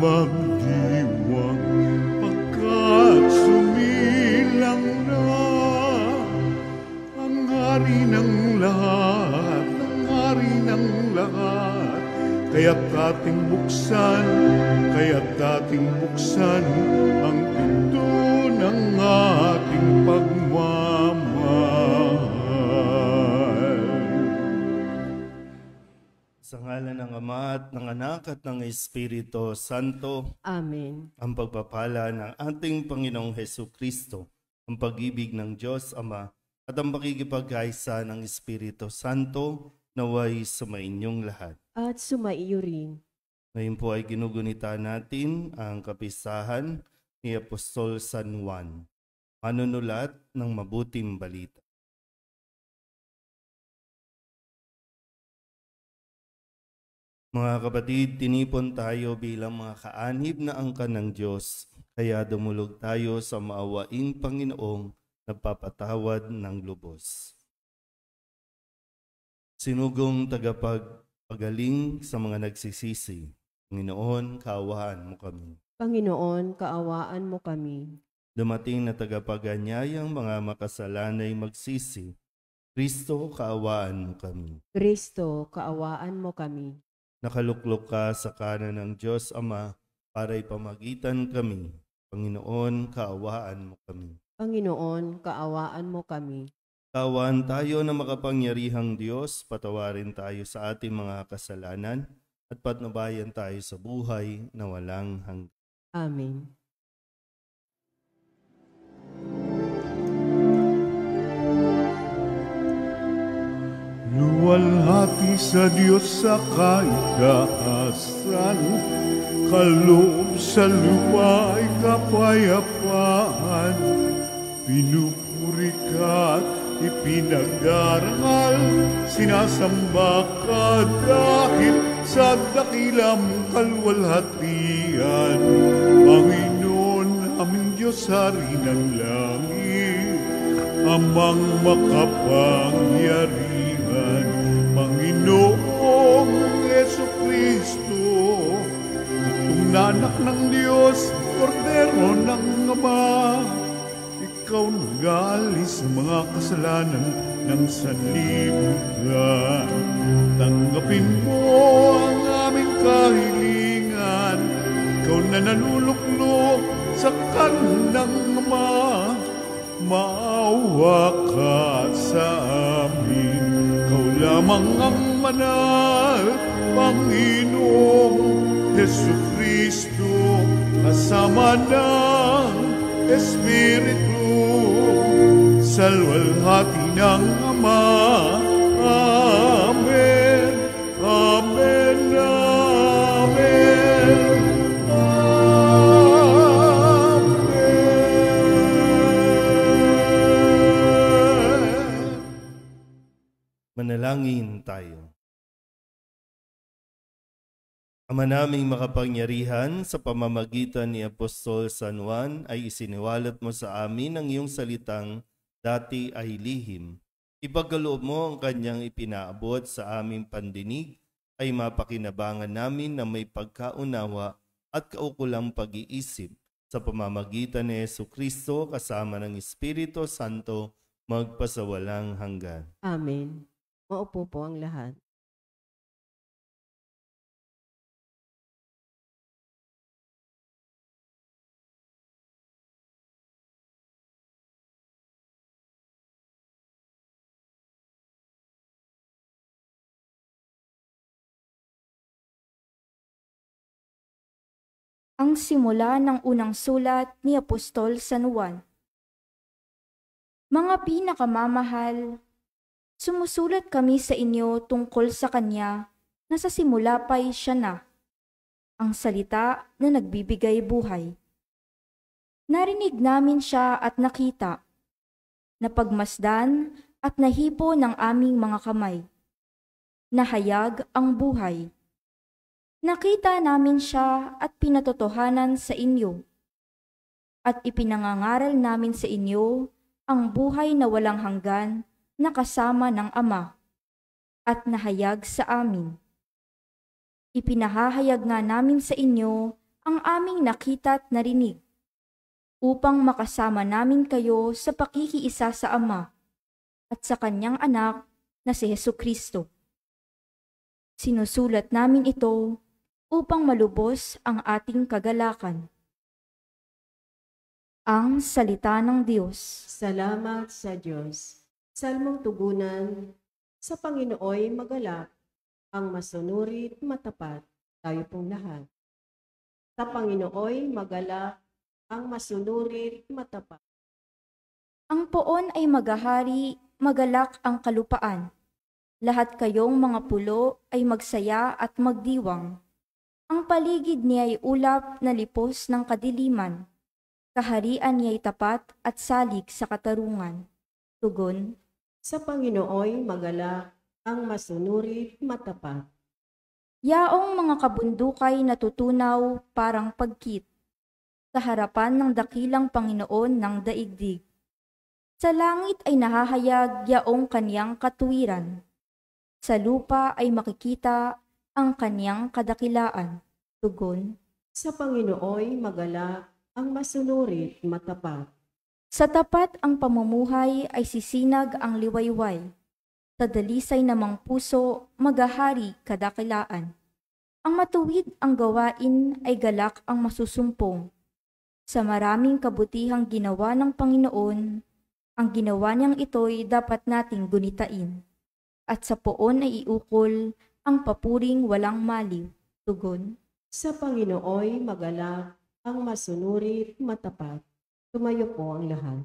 magdiwang pagkat sumilang na ang hari ng lahat, ang hari ng lahat. Kaya't ating buksan ang pinto ng ating pagmamahal. Sa ngalan ng Ama at ng Anak at ng Espiritu Santo. Amen. Ang pagpapala ng ating Panginoong Hesukristo, ang pag-ibig ng Diyos Ama at ang pakikipagkaisa ng Espiritu Santo naway sumainyong lahat. At sumaiyo rin. Ngayon po ay ginugunita natin ang kapistahan ni Apostol San Juan, manunulat ng mabuting balita. Mga kapatid, tinipon tayo bilang mga kaanib na angkan ng Diyos, kaya dumulog tayo sa maawaing Panginoong nagpapatawad ng lubos. Sinugong tagapagpagaling sa mga nagsisisi, Panginoon, kaawaan mo kami. Panginoon, kaawaan mo kami. Dumating na tagapaganyayang mga makasalanay magsisi, Kristo, kaawaan mo kami. Kristo, kaawaan mo kami. Nakaluklok ka sa kanan ng Diyos Ama para ipamagitan kami. Panginoon, kaawaan mo kami. Panginoon, kaawaan mo kami. Kaawaan tayo na makapangyarihang Diyos, patawarin tayo sa ating mga kasalanan at patnubayan tayo sa buhay na walang hanggan. Amen. Luwalhati sa Diyos sa kaitaasan, kaloob sa lupa ay kapayapaan. Pinupuri ka at ipinag-arangal, sinasamba ka dahil sa dakilang kalwalhatian. Panginoon, aming Diyos, Hari ng langit, Amang makapangyarihan, Panginoong Jesucristo, itong anak ng Diyos, Kordero ng Ama, ikaw nag-aalis sa mga kasalanan ng sanlibutan. Tanggapin mo ang aming kahilingan, ikaw na nanuluklok sa kanang Ama. Maawa ka sa amin, ikaw lamang ang manal, Panginoong Jesucristo, kasama ng Espiritu, sa luwalhati ng Ama. Amen, amen, amen. Manalangin tayo. Ama naming makapangyarihan, sa pamamagitan ni Apostol San Juan ay isiniwalat mo sa amin ang iyong salitang dati ay lihim. Ipagkaloob mo ang kanyang ipinaabot sa aming pandinig ay mapakinabangan namin na may pagkaunawa at kaukulang pag-iisip sa pamamagitan ni Jesucristo kasama ng Espiritu Santo magpasawalang hanggan. Amen. Maupo po ang lahat. Ang simula ng unang sulat ni Apostol San Juan. Mga pinakamamahal, sumusulat kami sa inyo tungkol sa Kanya na sa simula pa'y siya na, ang salita na nagbibigay buhay. Narinig namin siya at nakita, napagmasdan at nahipo ng aming mga kamay. Nahayag ang buhay. Nakita namin siya at pinatotohanan sa inyo. At ipinangangaral namin sa inyo ang buhay na walang hanggan na kasama ng Ama at nahayag sa amin. Ipinahahayag nga namin sa inyo ang aming nakita at narinig, upang makasama namin kayo sa pakikiisa sa Ama at sa Kanyang anak na si Hesukristo. Sinusulat namin ito upang malubos ang ating kagalakan. Ang salita ng Diyos. Salamat sa Diyos. Salmong tugunan, sa Panginooy magalak, ang masunurit matapat, tayo pong lahat. Sa Panginooy magalak, ang masunurit matapat. Ang poon ay magahari, magalak ang kalupaan. Lahat kayong mga pulo ay magsaya at magdiwang. Ang paligid niya ay ulap na lipos ng kadiliman. Kaharian niya'y tapat at salig sa katarungan. Tugon. Sa Panginooy magalak, ang masunurit matapat. Yaong mga kabundukay natutunaw parang pagkit sa harapan ng dakilang Panginoon ng daigdig. Sa langit ay nahahayag yaong kaniyang katuwiran. Sa lupa ay makikita ang kaniyang kadakilaan. Tugon. Sa Panginooy magalak, ang masunurit matapat. Sa tapat ang pamumuhay ay sisinag ang liwayway. Sa dalisay namang puso, magahari kadakilaan. Ang matuwid ang gawain ay galak ang masusumpong. Sa maraming kabutihang ginawa ng Panginoon, ang ginawa niyang ito'y dapat nating gunitain. At sa poon ay iukol ang papuring walang maliw. Tugon. Sa Panginooy magalak, ang masunurit matapat. Tumayo po ang lahat.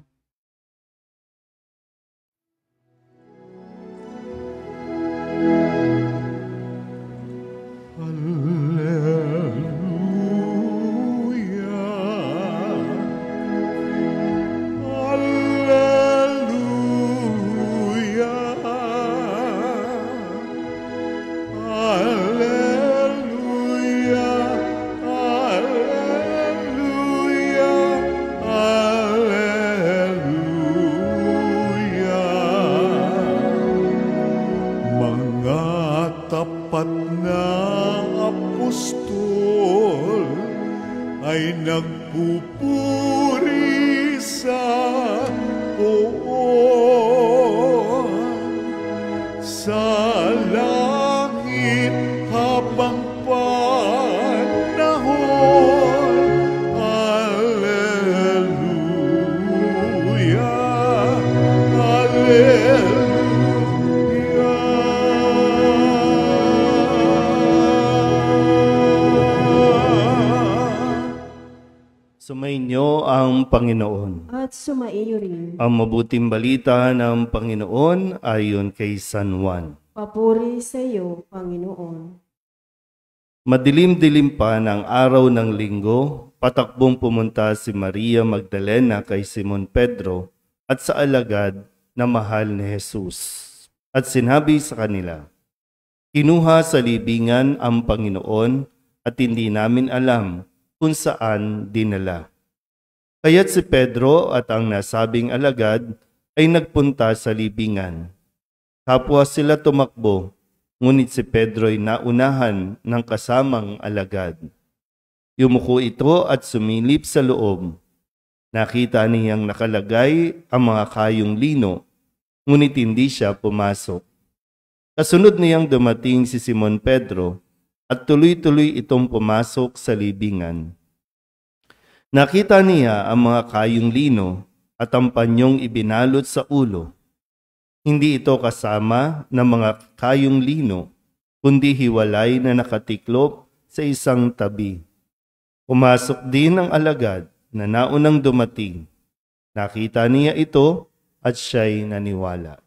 Tapat na apostol ay nagpupuri sa poon. Sa langit habang panahon, Alleluia, Alleluia. Sumainyo ang Panginoon. At sumaiyo rin. Ang mabuting balita ng Panginoon ayon kay San Juan. Papuri sa iyo, Panginoon. Madilim-dilim pa ng araw ng linggo, patakbong pumunta si Maria Magdalena kay Simon Pedro at sa alagad na mahal ni Jesus. At sinabi sa kanila, "Kinuha sa libingan ang Panginoon at hindi namin alam kung saan dinala." Kaya't si Pedro at ang nasabing alagad ay nagpunta sa libingan. Kapwa sila tumakbo, ngunit si Pedro ay naunahan ng kasamang alagad. Yumuko ito at sumilip sa loob. Nakita niyang nakalagay ang mga kayong lino, ngunit hindi siya pumasok. Kasunod niyang dumating si Simon Pedro at tuloy-tuloy itong pumasok sa libingan. Nakita niya ang mga kayong lino at ang panyong ibinalot sa ulo. Hindi ito kasama ng mga kayong lino, kundi hiwalay na nakatiklop sa isang tabi. Pumasok din ang alagad na naunang dumating. Nakita niya ito at siya'y naniwala.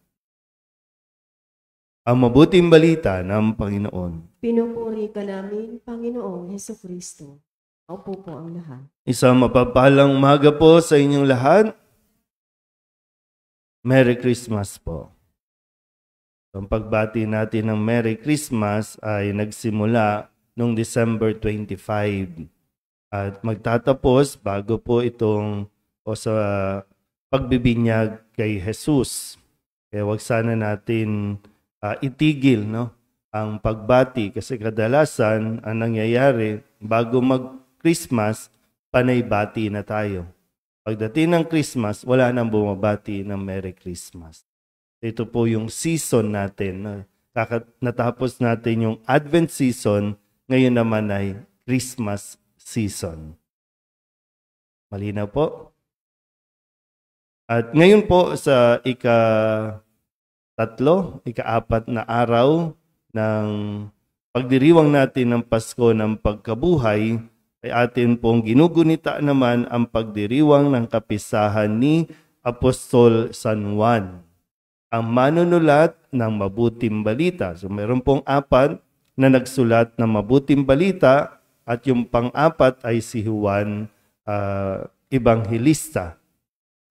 Ang mabuting balita ng Panginoon. Pinupuri ka namin, Panginoong Hesukristo. Opo po ang lahat. Isang mapapalang umaga po sa inyong lahat. Merry Christmas po. Ang pagbati natin ng Merry Christmas ay nagsimula noong December 25 at magtatapos bago po itong o sa pagbibinyag kay Jesus. Kaya wag sana natin itigil ang pagbati kasi kadalasan ang nangyayari bago Christmas, panay bati na tayo. Pagdating ng Christmas, wala nang bumabati ng Merry Christmas. Ito po yung season natin. Natapos natin yung Advent season, ngayon naman ay Christmas season. Malinaw po? At ngayon po sa ika-4 na araw ng pagdiriwang natin ng Pasko ng Pagkabuhay, ay atin pong ginugunita naman ang pagdiriwang ng kapistahan ni Apostol San Juan, ang manunulat ng mabuting balita. So meron pong 4 na nagsulat ng mabuting balita at yung pang-4 ay si Juan Ebanghilista.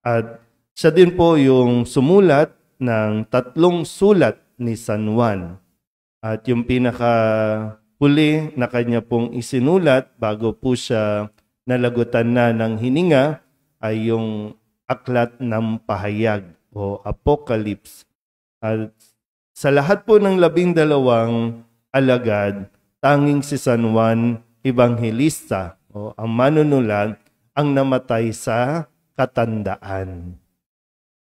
At siya din po yung sumulat ng 3 sulat ni San Juan. At yung pinakahuli na kanya pong isinulat bago po siya nalagutan na ng hininga ay yung Aklat ng Pahayag o Apocalypse. At sa lahat po ng 12 alagad, tanging si San Juan Ebanghilista o ang manunulat ang namatay sa katandaan.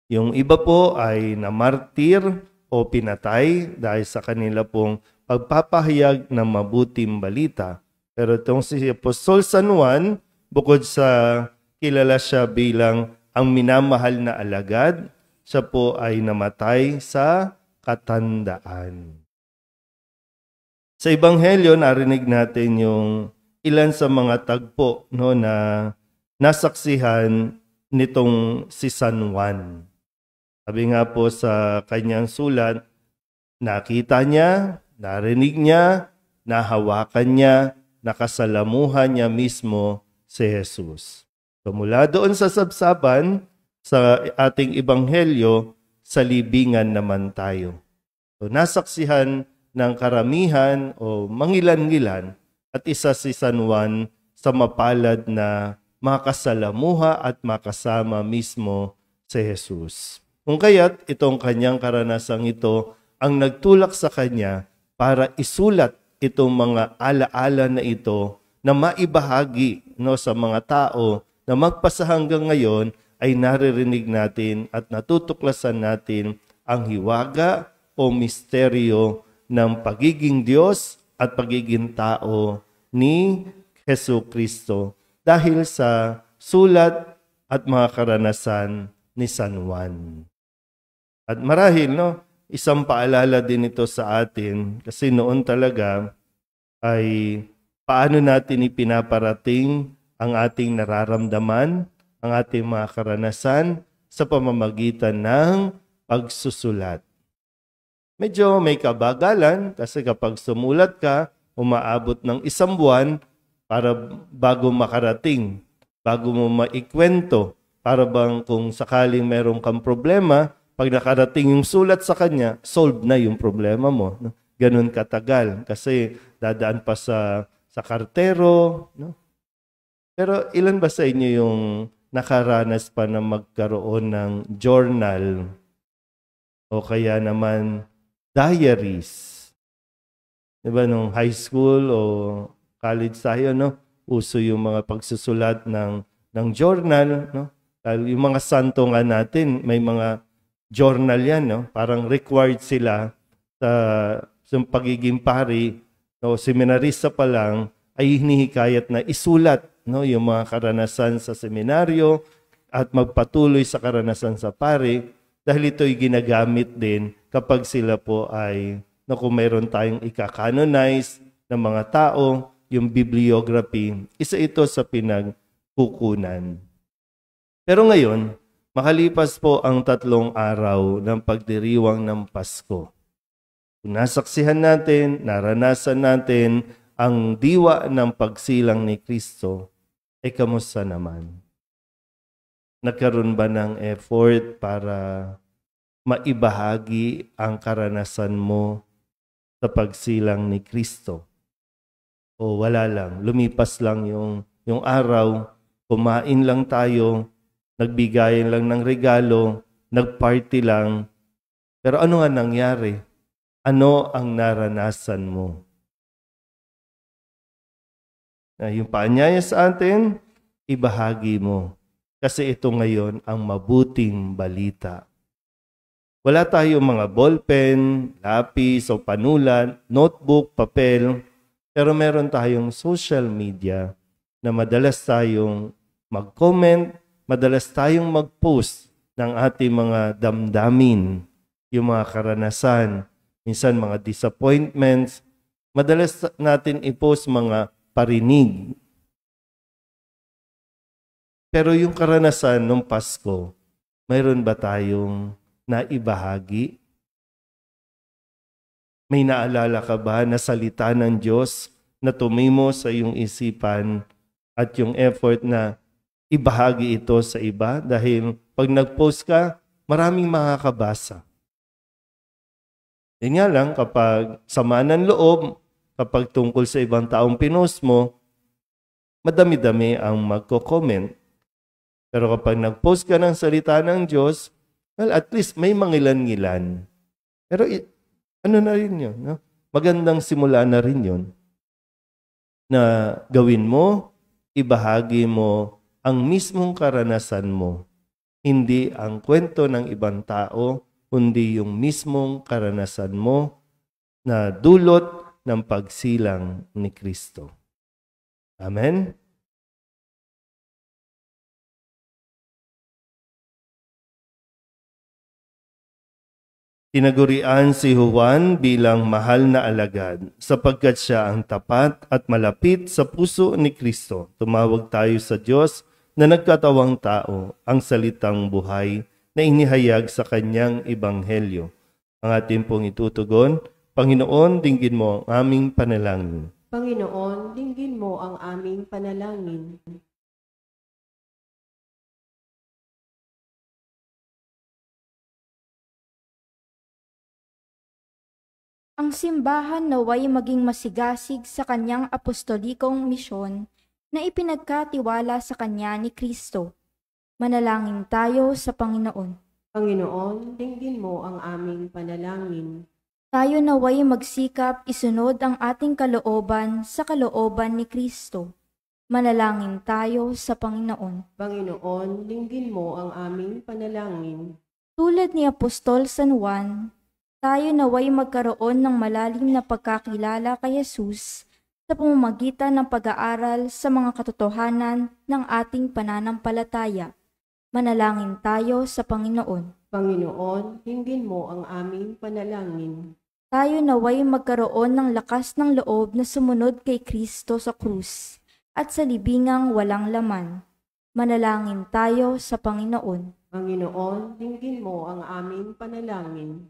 Yung iba po ay namartir o pinatay dahil sa kanila pong pagpapahayag ng mabuting balita. Pero itong si Apostol San Juan, bukod sa kilala siya bilang ang minamahal na alagad, siya po ay namatay sa katandaan. Sa Ebanghelyo, narinig natin yung ilan sa mga tagpo na nasaksihan nitong si San Juan. Sabi nga po sa kanyang sulat, nakita niya, narinig niya, nahawakan niya, nakasalamuhan niya mismo si Jesus. So mula doon sa sabsaban, sa ating Ebanghelyo, sa libingan naman tayo. So nasaksihan ng karamihan o mangilan-ngilan at isa si San Juan sa mapalad na makasalamuha at makasama mismo si Jesus. Kung kaya't itong kanyang karanasang ito ang nagtulak sa kanya para isulat itong mga alaala na ito na maibahagi sa mga tao na magpasa hanggang ngayon ay naririnig natin at natutuklasan natin ang hiwaga o misteryo ng pagiging Diyos at pagiging tao ni Jesucristo dahil sa sulat at mga karanasan ni San Juan. At marahil, isang paalala din ito sa atin kasi noon talaga ay paano natin ipinaparating ang ating nararamdaman, ang ating mga karanasan sa pamamagitan ng pagsusulat. Medyo may kabagalan kasi kapag sumulat ka, umaabot ng 1 buwan para bago makarating, bago mo maikwento, para bang kung sakaling meron kang problema, pag nakarating yung sulat sa kanya, solved na yung problema mo. Ganun katagal kasi dadaan pa sa kartero. Pero ilan ba sa inyo yung nakaranas pa na magkaroon ng journal o kaya naman diaries? Diba nung high school o college tayo, uso yung mga pagsusulat ng journal. Yung mga santo nga natin, may mga journal yan, parang required sila sa pagiging pari, seminarista pa lang, ay hinihikayat na isulat yung mga karanasan sa seminaryo at magpatuloy sa karanasan sa pari dahil ito'y ginagamit din kapag sila po ay, kung mayroon tayong ika-canonize ng mga tao, yung bibliography, isa ito sa pinagkukunan. Pero ngayon, makalipas po ang 3 araw ng pagdiriwang ng Pasko. Nasaksihan natin, naranasan natin ang diwa ng pagsilang ni Kristo, kamusta naman? Nagkaroon ba ng effort para maibahagi ang karanasan mo sa pagsilang ni Kristo? O wala lang, lumipas lang yung araw, kumain lang tayo, nagbigayan lang ng regalo, nagparty lang. Pero ano nga nangyari? Ano ang naranasan mo? Na yung paanyaya sa atin, ibahagi mo. Kasi ito ngayon ang mabuting balita. Wala tayong mga ballpen, lapis o panulat, notebook, papel, pero meron tayong social media na madalas tayong mag-comment, madalas tayong mag-post ng ating mga damdamin, yung mga karanasan, minsan mga disappointments. Madalas natin i-post mga parinig. Pero yung karanasan ng Pasko, mayroon ba tayong naibahagi? May naalala ka ba na salita ng Diyos na tumimo sa iyong isipan at yung effort na ibahagi ito sa iba? Dahil pag nag-post ka, maraming makakabasa. Yan nga lang, kapag sama ng loob, kapag tungkol sa ibang taong pinost mo, madami-dami ang magko-comment. Pero kapag nag-post ka ng salita ng Diyos, well, at least may mangilan-ngilan. Pero ano na rin yun? No? Magandang simula na rin yun. Na gawin mo, ibahagi mo ang mismong karanasan mo. Hindi ang kwento ng ibang tao, kundi yung mismong karanasan mo na dulot ng pagsilang ni Kristo. Amen? Tinagurian si Juan bilang mahal na alagad sapagkat siya ang tapat at malapit sa puso ni Kristo. Tumawag tayo sa Diyos na nagkatawang tao, ang salitang buhay na inihayag sa kanyang ebanghelyo. Ang ating pong itutugon, Panginoon, dinggin mo ang aming panalangin. Panginoon, dinggin mo ang aming panalangin. Ang simbahan naway maging masigasig sa kanyang apostolikong misyon na ipinagkatiwala sa kanya ni Kristo. Manalangin tayo sa Panginoon. Panginoon, dinggin mo ang aming panalangin. Tayo naway magsikap isunod ang ating kalooban sa kalooban ni Kristo. Manalangin tayo sa Panginoon. Panginoon, dinggin mo ang aming panalangin. Tulad ni Apostol San Juan, tayo naway magkaroon ng malalim na pagkakilala kay Jesus sa pamamagitan ng pag-aaral sa mga katotohanan ng ating pananampalataya. Manalangin tayo sa Panginoon. Panginoon, dinggin mo ang aming panalangin. Tayo naway magkaroon ng lakas ng loob na sumunod kay Kristo sa krus at sa libingang walang laman. Manalangin tayo sa Panginoon. Panginoon, dinggin mo ang aming panalangin.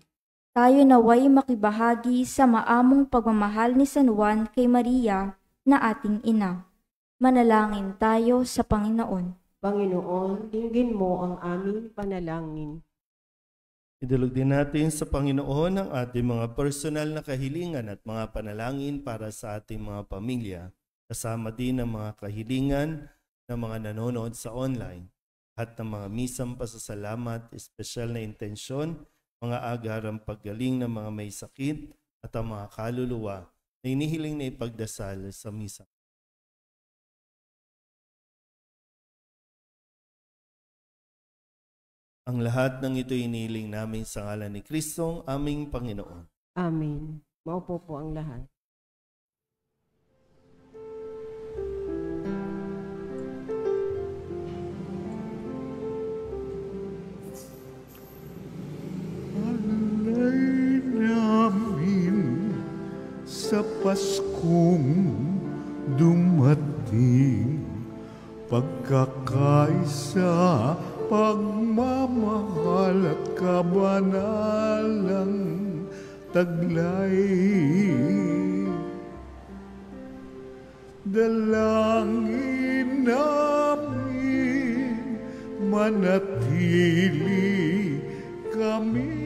Tayo naway makibahagi sa maamong pagmamahal ni San Juan kay Maria na ating ina. Manalangin tayo sa Panginoon. Panginoon, dinggin mo ang aming panalangin. Idulog din natin sa Panginoon ang ating mga personal na kahilingan at mga panalangin para sa ating mga pamilya. Kasama din ang mga kahilingan ng mga nanonood sa online at ng mga misang pasasalamat, espesyal na intensyon, mga agarang paggaling ng mga may sakit at ang mga kaluluwa na inihiling na ipagdasal sa misa. Ang lahat ng ito inihiling namin sa ngalan ni Kristong aming Panginoon. Amen. Maupo po ang lahat. Alay namin sa Paskong dumating, pagkakaisa, pagmamahal at kabanalang taglay. Dalangin namin manatili kami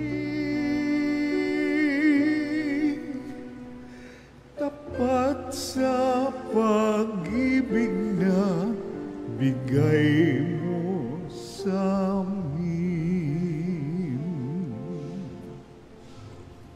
tapat sa pag-ibig na bigay mo sa amin.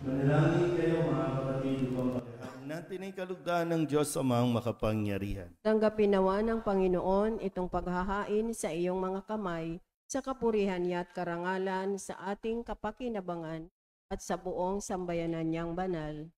Manalangin kayo mga kapatid upang pagkakaan natin ay kalugdan ng Diyos amang makapangyarihan. Tanggapin nawa ng Panginoon itong paghahain sa iyong mga kamay, sa kapurihan niya at karangalan sa ating kapakinabangan at sa buong sambayanan niyang banal.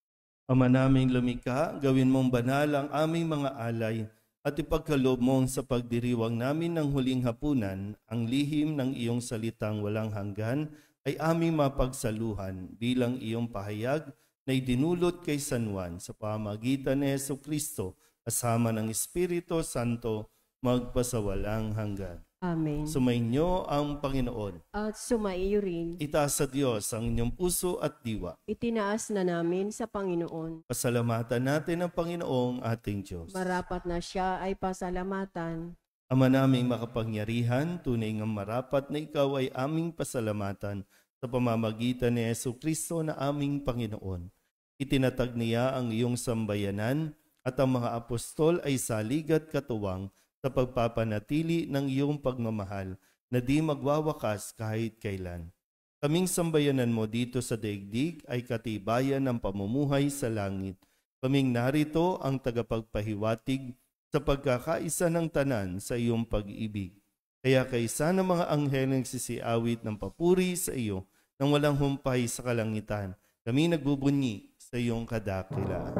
Ama naming lumikha, gawin mong banal ang aming mga alay at ipagkaloob mong sa pagdiriwang namin ng huling hapunan, ang lihim ng iyong salitang walang hanggan ay aming mapagsaluhan bilang iyong pahayag na idinulot kay San Juan sa pamamagitan ni Jesucristo kasama ng Espiritu Santo magpasawalang hanggan. Amen. Sumainyo ang Panginoon. At sumaiyo rin, Itaas sa Diyos ang inyong puso at diwa. itinaas na namin sa Panginoon. Pasalamatan natin ang Panginoong ating Diyos. Marapat na siya ay pasalamatan. Ama naming makapangyarihan, tunay ngang marapat na ikaw ay aming pasalamatan sa pamamagitan ni Jesucristo na aming Panginoon. Itinatag niya ang iyong sambayanan at ang mga apostol ay salig at katuwang sa pagpapanatili ng iyong pagmamahal na di magwawakas kahit kailan. Kaming sambayanan mo dito sa daigdig ay katibayan ng pamumuhay sa langit. Kaming narito ang tagapagpahiwatig sa pagkakaisa ng tanan sa iyong pag-ibig. Kaya kaysa ng mga anghel nagsisiawit ng papuri sa iyo nang walang humpay sa kalangitan, kami nagbubunyi sa iyong kadakilaan.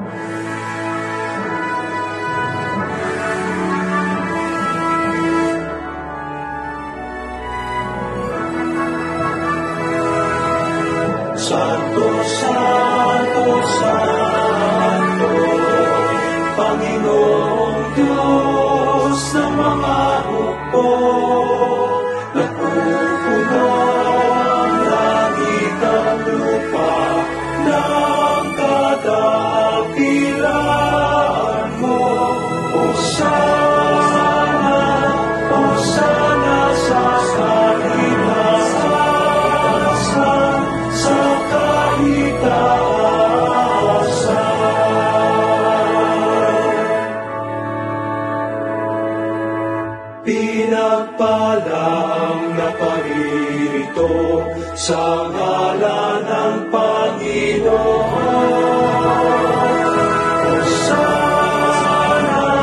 Santo, Santo, Santo, Panginoong Diyos ng mga hukbo, napupuno ang langit at lupa ng kadakilaan mo. Hosana, Hosana sa kalinasan, sa pinagpalang naparirito sa ngalan ng Panginoon. Hosana,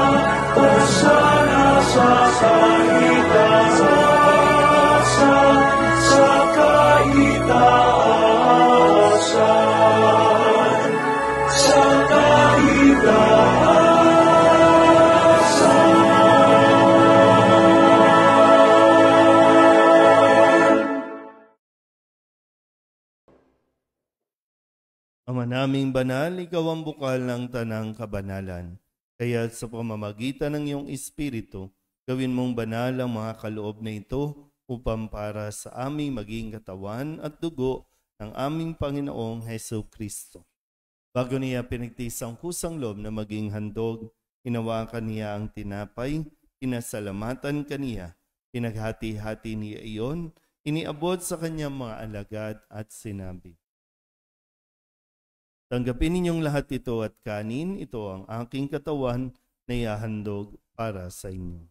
Hosana sa kaitaasan, sa kaitaasan, sa kaitaasan. Ama naming banal, ikaw ang bukal ng tanang kabanalan. Kaya sa pamamagitan ng iyong Espiritu, gawin mong banal ang mga kaloob na ito upang para sa aming maging katawan at dugo ng aming Panginoong Jesucristo. Bago niya pinagtiis ang kusang loob na maging handog, hinawakan niya ang tinapay, pinasalamatan kaniya, pinaghati-hati niya iyon, iniabot sa kanyang mga alagad at sinabi, tanggapin ninyong lahat ito at kanin, ito ang aking katawan na ihahandog para sa inyo.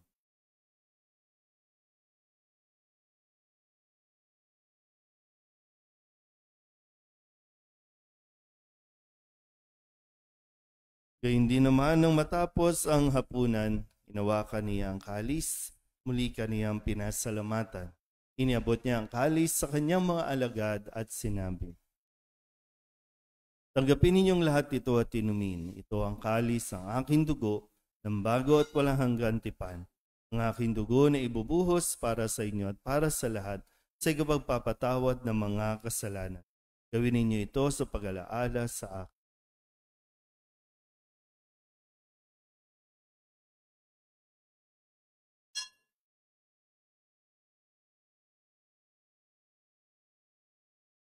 Gayun din naman nang matapos ang hapunan, hinawakan niya ang kalis, muli kaniyang pinasalamatan. Iniabot niya ang kalis sa kanyang mga alagad at sinabi, tanggapin ninyong lahat ito at inumin. Ito ang kalis ng aking dugo ng bago at walang hanggan tipan. Ang aking dugo na ibubuhos para sa inyo at para sa lahat sa ikapagpapatawad ng mga kasalanan. Gawin ninyo ito sa pag-alaala sa akin.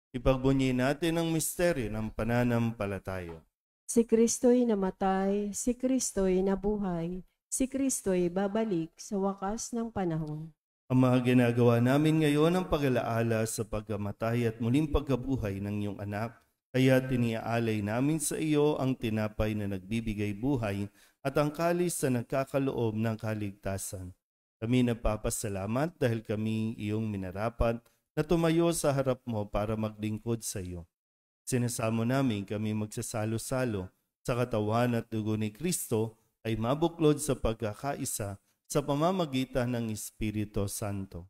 Ipagbunyi natin ang misteryo ng pananampalataya. Si Kristo'y namatay, si Kristo'y nabuhay, si Kristo'y babalik sa wakas ng panahon. Ang mga ginagawa namin ngayon ang pag-alaala sa pagkamatay at muling pagkabuhay ng iyong anak, kaya tiniaalay namin sa iyo ang tinapay na nagbibigay buhay at ang kalis na nagkakaloob ng kaligtasan. Kami nagpapasalamat dahil kami iyong minarapat na tumayo sa harap mo para maglingkod sa iyo. Sinasamo namin kami magsasalo-salo sa katawan at dugo ni Kristo ay mabuklod sa pagkakaisa sa pamamagitan ng Espiritu Santo.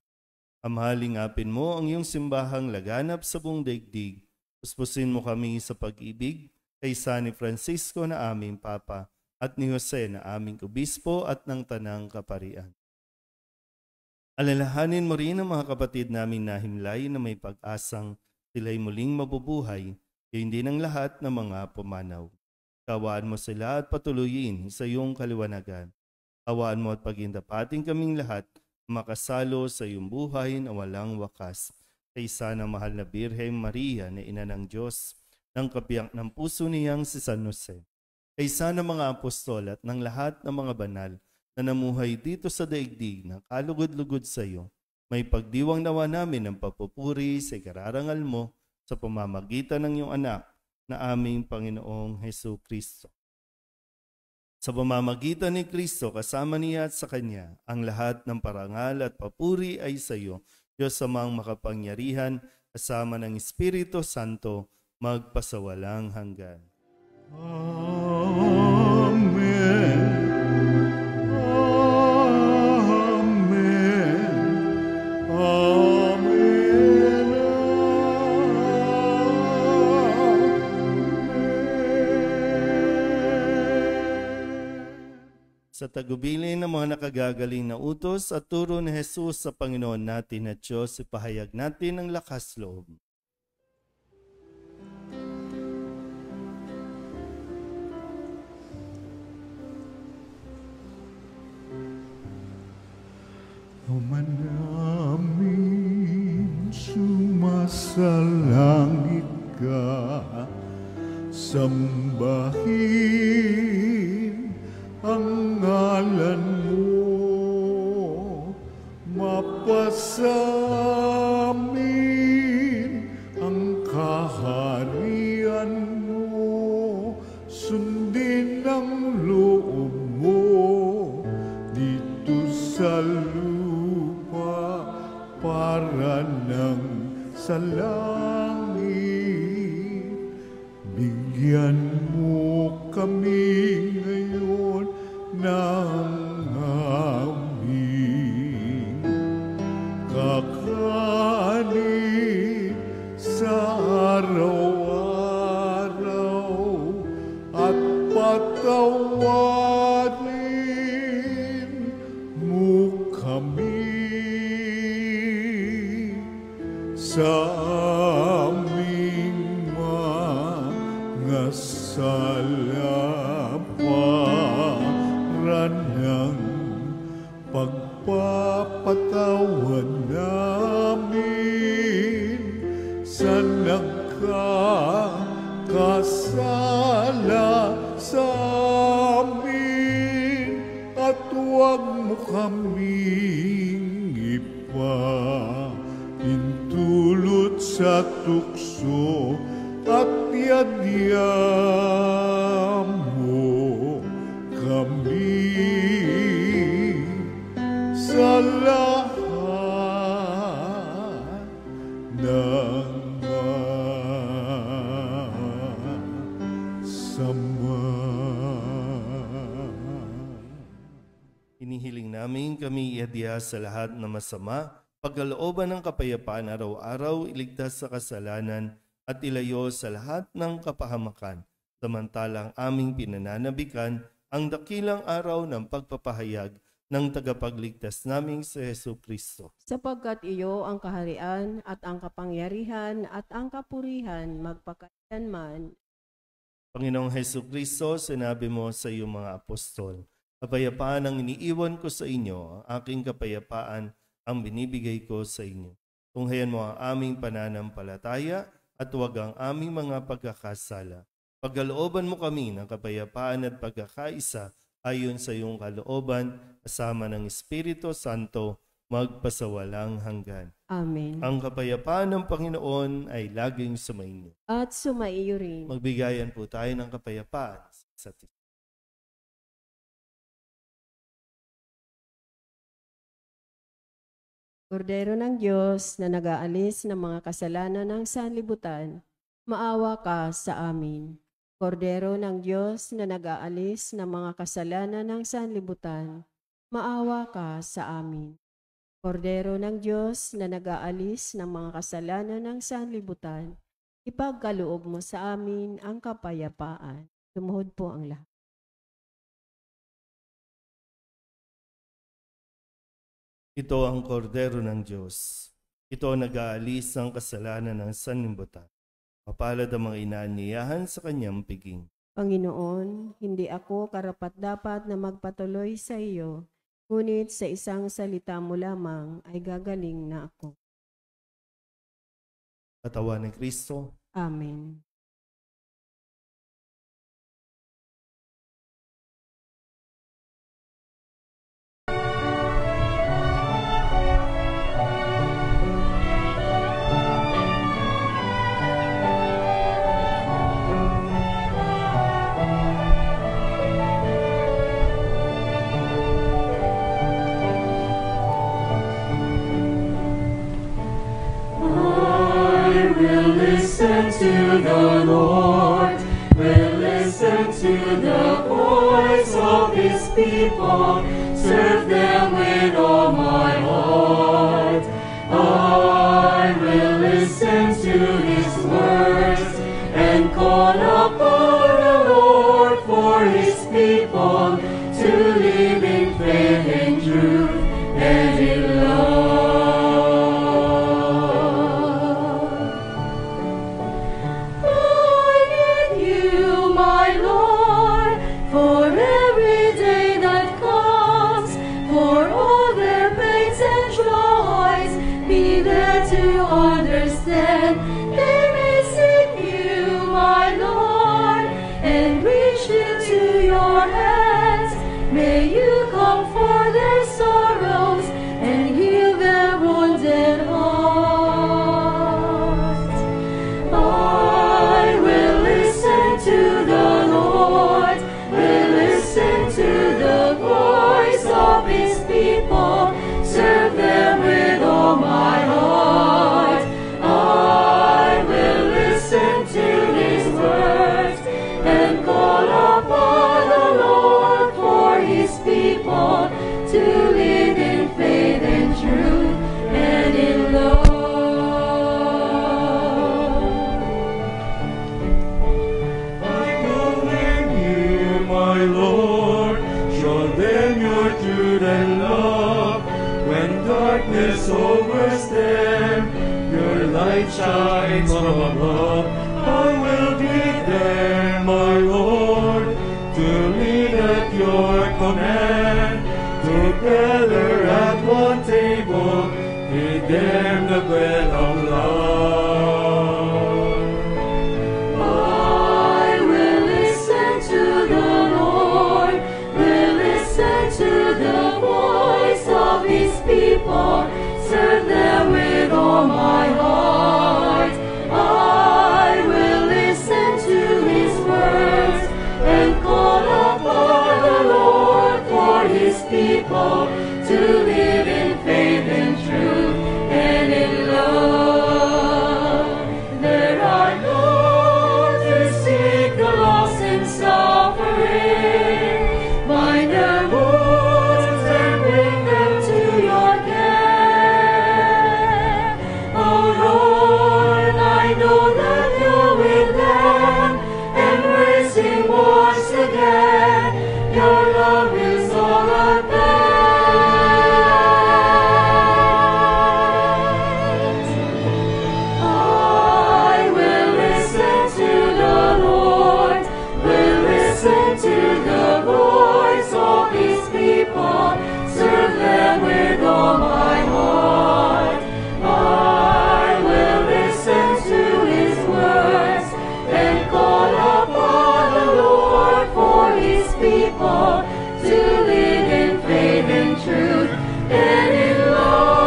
Amahalin ngapin mo ang iyong simbahang laganap sa buong daigdig. Puspusin mo kami sa pag-ibig kay San Francisco na aming Papa at ni Jose na aming Obispo at ng Tanang Kaparian. Alalahanin mo rin ang mga kapatid namin na himlay na may pag-asang sila'y muling mabubuhay, gayon din ang lahat ng mga pumanaw. Kawaan mo sila at patuloyin sa iyong kaliwanagan. Kawaan mo at pagindapating kaming lahat makasalo sa iyong buhay na walang wakas. Kaysa ng mahal na Birheng Maria na Ina ng Diyos, ng kabiyak ng puso niyang si San Jose. Kaysa ng mga apostol at ng lahat ng mga banal na namuhay dito sa daigdig na kalugod-lugod sa iyo, may pagdiwang nawa namin ng papupuri sa ikararangal mo sa pamamagitan ng iyong anak na aming Panginoong Hesu Kristo. Sa pamamagitan ni Kristo, kasama niya at sa Kanya, ang lahat ng parangal at papuri ay sa iyo, Diyos amang makapangyarihan, kasama ng Espiritu Santo, magpasawalang hanggan. Amen. Amen. Amen. Sa tagubilin ng mga nakagagaling na utos at turo ni Jesus sa Panginoon natin at Diyos, ipahayag natin ang lakas loob. Ama namin sumasalangit ka, sambahin ang ngalan mo, mapasamin ang kaharian mo, sundin ang loob mo dito sa lupa para nang sa langit. Bigyan mo kami ngayon ng aming kakanin sa araw-araw at patawarin mo kami sa aming mga sala para ng pagpapatawad namin sa nagkakasala sa amin, at huwag mo kaming ipahintulot sa tukso, at yadya mo kami sa lahat ng masama. Hinihiling namin kami iadya sa lahat na masama, pagkalooban ng kapayapaan araw-araw, iligtas sa kasalanan, at ilayo sa lahat ng kapahamakan, samantalang aming pinananabikan ang dakilang araw ng pagpapahayag ng tagapagligtas naming si Hesu Kristo. Sapagkat iyo ang kaharian at ang kapangyarihan at ang kapurihan magpakailanman. Panginoong Hesu Kristo, sinabi mo sa iyong mga apostol, kapayapaan ang iniiwan ko sa inyo, ang aking kapayapaan ang binibigay ko sa inyo. Tunghayan mo ang aming pananampalataya at huwag ang aming mga pagkakasala. Pagkalooban mo kami ng kapayapaan at pagkakaisa ayon sa iyong kalooban, kasama ng Espiritu Santo, magpasawalang hanggan. Amen. Ang kapayapaan ng Panginoon ay laging sumainyo. At sumaiyo rin. Magbigayan po tayo ng kapayapaan sa isa't isa. Kordero ng Diyos na nag-aalis ng mga kasalanan ng sanlibutan, maawa ka sa amin. Kordero ng Diyos na nag-aalis ng mga kasalanan ng sanlibutan, maawa ka sa amin. Kordero ng Diyos na nag-aalis ng mga kasalanan ng sanlibutan, ipagkaloob mo sa amin ang kapayapaan. Tumuhod po ang lahat. Ito ang kordero ng Diyos. Ito ang nag-aalis ng kasalanan ng sanlibutan. Mapalad ang mga inaanyayahan sa kanyang piging. Panginoon, hindi ako karapat-dapat na magpatuloy sa iyo, ngunit sa isang salita mo lamang ay gagaling na ako. Katawan ni Kristo. Amen. Listen to the Lord, will listen to the voice of his people, serve them with all my heart. I will listen to his words and call upon the Lord for his people to live in faith and truth and in love. Understand, they may seek you, my Lord, and reach into your hands. May you comfort their sorrows and heal their wounded hearts. I will listen to the Lord, will listen to the voice of his people, serve them with all my heart. To live in faith and truth and in love. I commend you, my Lord, show them your truth and love. When darkness overtakes them, your light shines from above. I will be there, my Lord, to lead at your command. Together at one table, feed them the bread of love. I will listen to the Lord, will listen to the voice of his people, serve them with all my heart. I will listen to his words and call upon the Lord for his people to live in faith and truth and in love. There are those who seek the lost and suffering, bind their wounds and bring them to your care. Oh Lord, I know that you're with them, embracing once again. Your love is all I bear. Serve them with all my heart. I will listen to his words and call upon the Lord for his people to live in faith and truth and in love.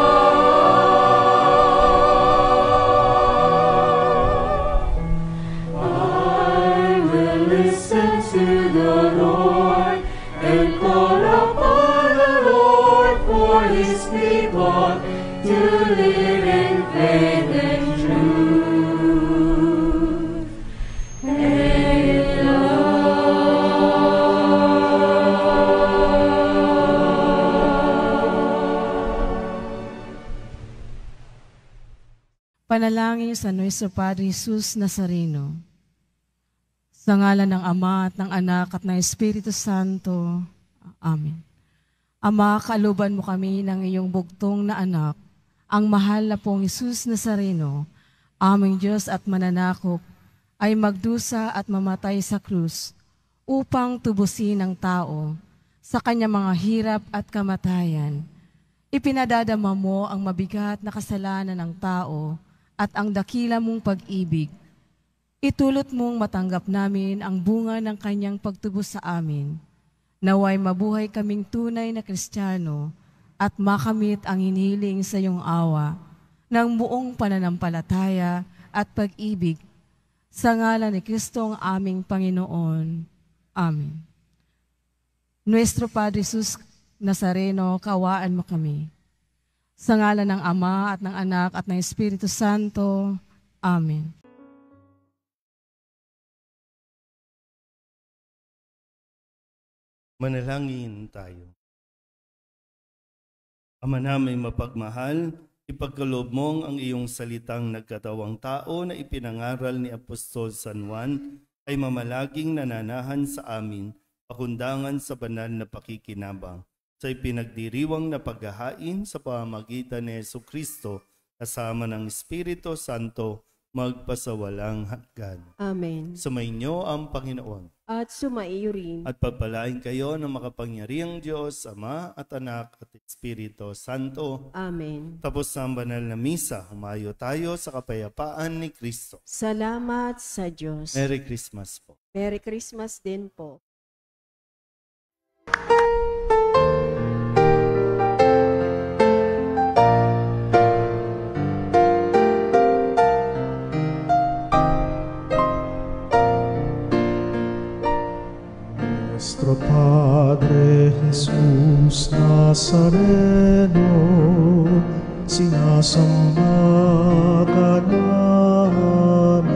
I will listen to the Lord and call upon the Lord for his people to live in faith and truth and in love. Panalangin sa Nuestro Padre Jesus Nazareno. Sa ngalan ng Ama at ng Anak at ng Espiritu Santo. Amen. Ama, kaaluban mo kami ng iyong bugtong na anak, ang mahal na pong Jesus Nazareno, aming Diyos at mananakop, ay magdusa at mamatay sa krus upang tubusin ang tao sa kanyang mga hirap at kamatayan. Ipinadadama mo ang mabigat na kasalanan ng tao at ang dakila mong pag-ibig. Itulot mong matanggap namin ang bunga ng kanyang pagtubos sa amin. Naway mabuhay kaming tunay na Kristiyano at makamit ang hinihiling sa iyong awa ng buong pananampalataya at pag-ibig. Sa ngalan ni Kristong aming Panginoon. Amen. Nuestro Padre Jesus Nazareno, kaawaan mo kami. Sa ngalan ng Ama at ng Anak at ng Espiritu Santo. Amen. Manalangin tayo. Ama naming mapagmahal, ipagkaloob mong ang iyong salitang nagkatawang tao na ipinangaral ni Apostol San Juan ay mamalaging nananahan sa amin, pakundangan sa banal na pakikinabang, sa ipinagdiriwang na paghahain sa pamamagitan ni Jesucristo, kasama ng Espiritu Santo, magpasawalang hanggan. Amen. Sumainyo ang Panginoon. At sumaiyo rin. At pagpalain kayo ng makapangyarihang Diyos, Ama at Anak at Espiritu Santo. Amen. Tapos sa banal na misa, humayo tayo sa kapayapaan ni Kristo. Salamat sa Diyos. Merry Christmas po. Merry Christmas din po. Nuestro Padre Jesus Nazareno, sinasamba ka namin,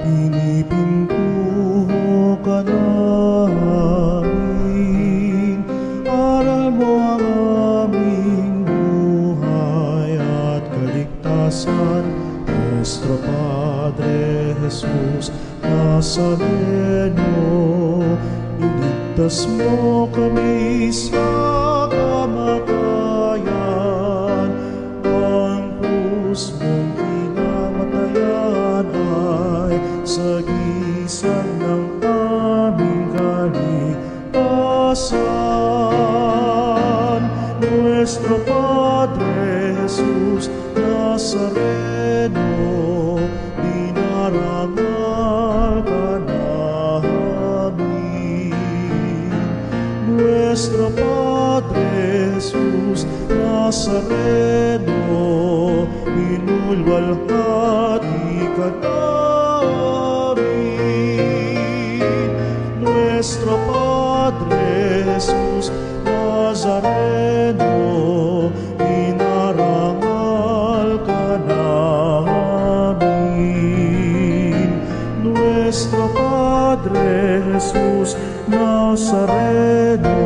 pinipintuho ka namin, aral mo ang aming buhay at kaligtasan. Nuestro Padre Jesus Nazareno, iligtas mo kami sa kamatayan. Ang krus mong kinamatayan ay sagisag ng aming kaligtasan. Nuestro Padre Jesus Nazareno, dinarangal ka namin. Nuestro Padre Jesus Nazareno, minulwalhati ka namin. Nuestro Padre Jesus Nazareno, dinarangal ka namin. Nuestro Padre Jesus Nazareno,